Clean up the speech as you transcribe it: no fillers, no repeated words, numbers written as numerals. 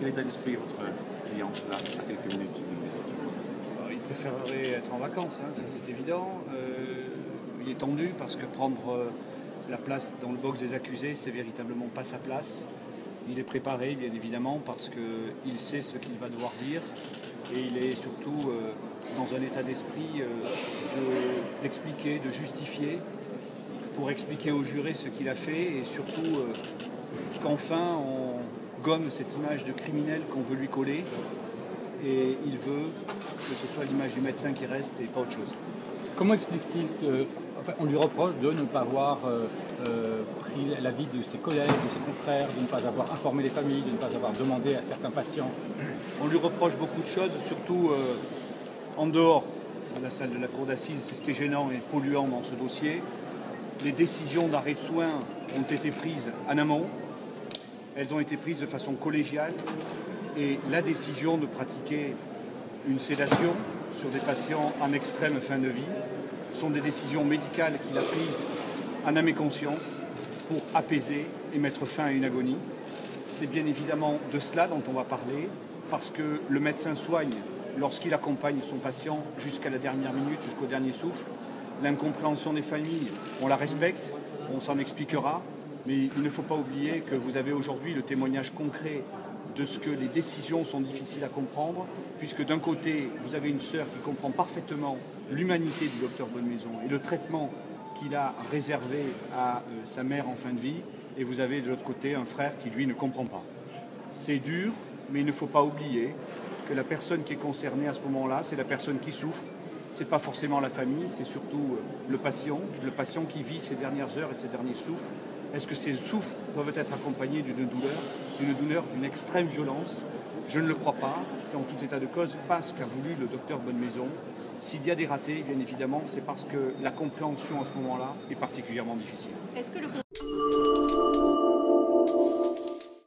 l'état d'esprit votre client, là, à quelques minutes Il préférerait être en vacances, hein, ça c'est évident. Il est tendu parce que prendre la place dans le box des accusés, c'est véritablement pas sa place. Il est préparé, bien évidemment, parce qu'il sait ce qu'il va devoir dire et il est surtout dans un état d'esprit d'expliquer, de justifier, pour expliquer aux jurés ce qu'il a fait et surtout qu'enfin on gomme cette image de criminel qu'on veut lui coller et il veut que ce soit l'image du médecin qui reste et pas autre chose. Comment explique-t-il qu'on lui reproche de ne pas avoir pris l'avis de ses collègues, de ses confrères, de ne pas avoir informé les familles, de ne pas avoir demandé à certains patients? On lui reproche beaucoup de choses, surtout en dehors de la salle de la cour d'assises. C'est ce qui est gênant et polluant dans ce dossier. Les décisions d'arrêt de soins ont été prises en amont. Elles ont été prises de façon collégiale et la décision de pratiquer une sédation sur des patients en extrême fin de vie sont des décisions médicales qu'il a prises en âme et conscience pour apaiser et mettre fin à une agonie. C'est bien évidemment de cela dont on va parler parce que le médecin soigne lorsqu'il accompagne son patient jusqu'à la dernière minute, jusqu'au dernier souffle. L'incompréhension des familles, on la respecte, on s'en expliquera, mais il ne faut pas oublier que vous avez aujourd'hui le témoignage concret de ce que les décisions sont difficiles à comprendre, puisque d'un côté, vous avez une sœur qui comprend parfaitement l'humanité du docteur Bonnemaison et le traitement qu'il a réservé à sa mère en fin de vie, et vous avez de l'autre côté un frère qui, lui, ne comprend pas. C'est dur, mais il ne faut pas oublier que la personne qui est concernée à ce moment-là, c'est la personne qui souffre. Ce n'est pas forcément la famille, c'est surtout le patient qui vit ses dernières heures et ses derniers souffles. Est-ce que ces souffles doivent être accompagnés d'une douleur, d'une extrême violence? Je ne le crois pas. C'est en tout état de cause pas ce qu'a voulu le docteur Bonnemaison. S'il y a des ratés, bien évidemment, c'est parce que la compréhension à ce moment-là est particulièrement difficile. Est-ce que le